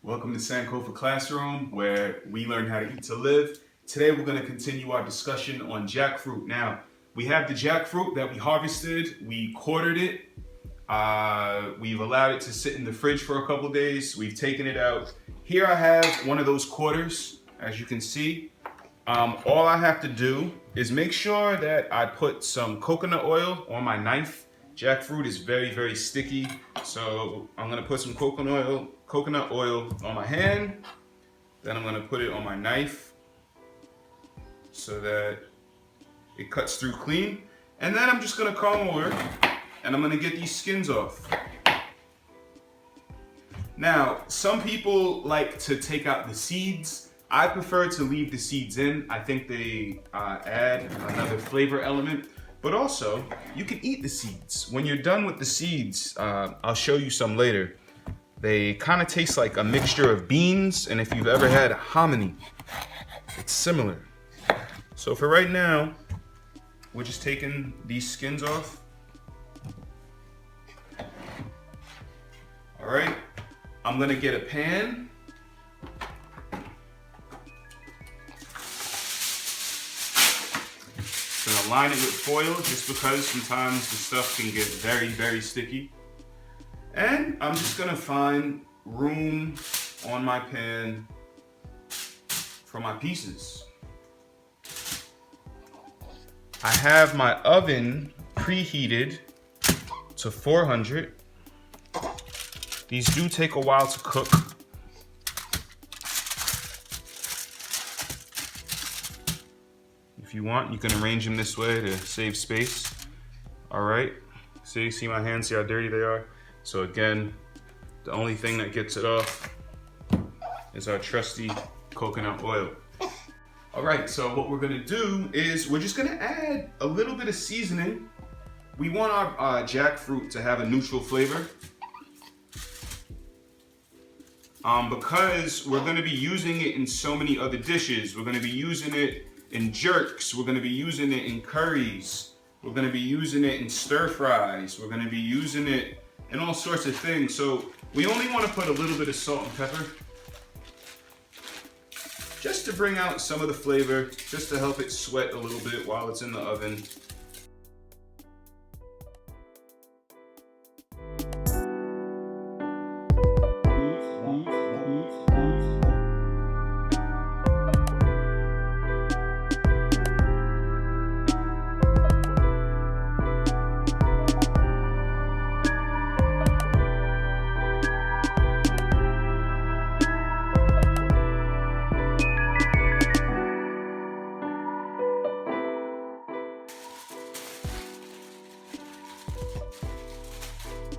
Welcome to Sankofa Classroom, where we learn how to eat to live. Today we're going to continue our discussion on jackfruit. Now, we have the jackfruit that we harvested, we quartered it, we've allowed it to sit in the fridge for a couple days, we've taken it out. Here I have one of those quarters, as you can see. All I have to do is make sure that I put some coconut oil on my knife. Jackfruit is very, very sticky, so I'm gonna put some coconut oil on my hand. Then I'm gonna put it on my knife so that it cuts through clean. And then I'm just gonna come over and I'm gonna get these skins off. Now, some people like to take out the seeds. I prefer to leave the seeds in. I think they add another flavor element. But also, you can eat the seeds. When you're done with the seeds, I'll show you some later. They kind of taste like a mixture of beans, and if you've ever had hominy, it's similar. So for right now, we're just taking these skins off. All right, I'm gonna get a pan. Gonna line it with foil just because sometimes the stuff can get very, very sticky. And I'm just gonna find room on my pan for my pieces. I have my oven preheated to 400. These do take a while to cook. If you want, you can arrange them this way to save space. All right, see my hands, see how dirty they are? So again, the only thing that gets it off is our trusty coconut oil. All right, so what we're gonna do is we're just gonna add a little bit of seasoning. We want our jackfruit to have a neutral flavor. Because we're gonna be using it in so many other dishes. We're gonna be using it in jerks, we're gonna be using it in curries, we're gonna be using it in stir fries, we're gonna be using it in all sorts of things. So we only wanna put a little bit of salt and pepper, just to bring out some of the flavor, just to help it sweat a little bit while it's in the oven.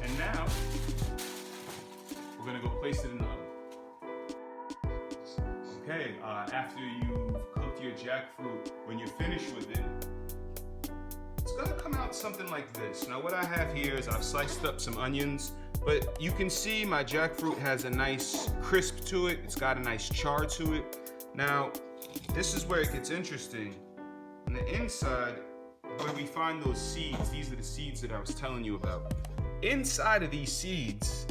And now, we're gonna go place it in the oven. Okay, after you've cooked your jackfruit, when you're finished with it, it's gonna come out something like this. Now what I have here is I've sliced up some onions, but you can see my jackfruit has a nice crisp to it. It's got a nice char to it. Now, this is where it gets interesting. On the inside, where we find those seeds, these are the seeds that I was telling you about. Inside of these seeds,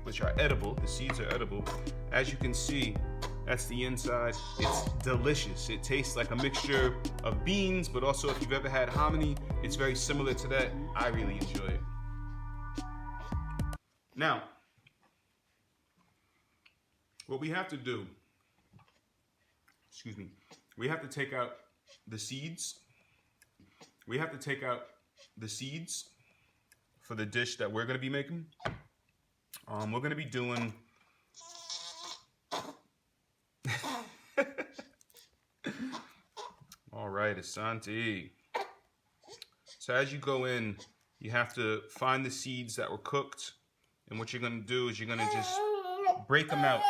which are edible, the seeds are edible, as you can see, that's the inside. It's delicious. It tastes like a mixture of beans, but also if you've ever had hominy, it's very similar to that. I really enjoy it. Now, what we have to do, we have to take out the seeds. We have to take out the seeds for the dish that we're gonna be making. We're gonna be doing all right, Asante. So as you go in, you have to find the seeds that were cooked, and what you're gonna do is you're gonna just break them out.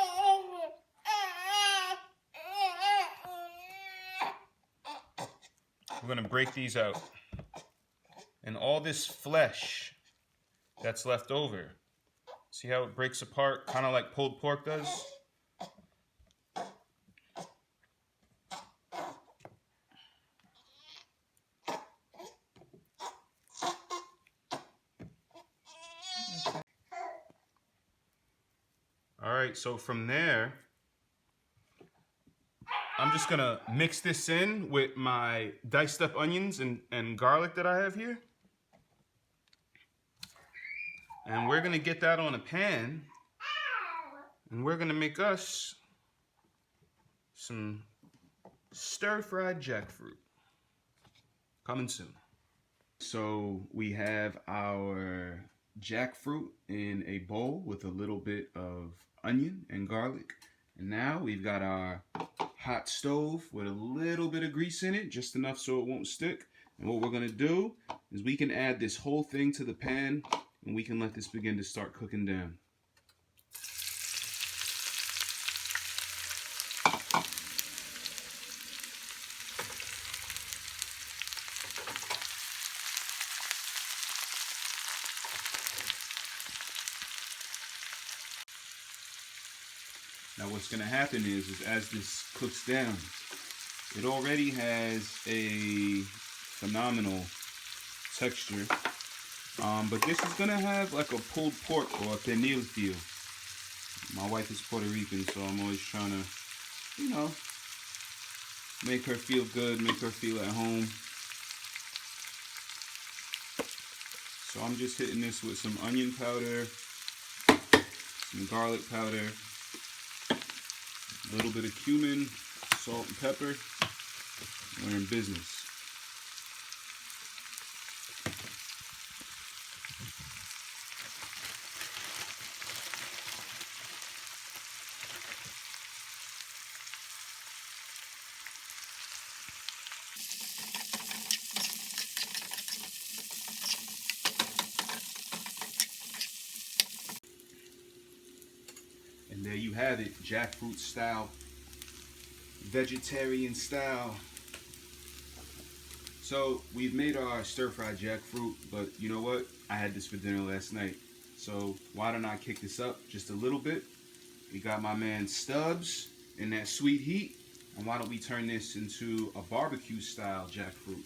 We're gonna break these out. And all this flesh that's left over, see how it breaks apart, kind of like pulled pork does? All right, so from there, I'm just gonna mix this in with my diced up onions and garlic that I have here. And we're gonna get that on a pan, and we're gonna make us some stir-fried jackfruit. Coming soon. So we have our jackfruit in a bowl with a little bit of onion and garlic. And now we've got our hot stove with a little bit of grease in it, just enough so it won't stick. And what we're gonna do is we can add this whole thing to the pan, and we can let this begin to start cooking down. Now what's going to happen is as this cooks down, it already has a phenomenal texture, but this is going to have like a pulled pork or a pernil feel. My wife is Puerto Rican, so I'm always trying to, you know, make her feel good, make her feel at home. So I'm just hitting this with some onion powder, some garlic powder, a little bit of cumin, salt and pepper. We're in business. And there you have it, jackfruit style, vegetarian style. So we've made our stir-fried jackfruit, but you know what? I had this for dinner last night. So why don't I kick this up just a little bit? We got my man Stubbs in that sweet heat. And why don't we turn this into a barbecue style jackfruit?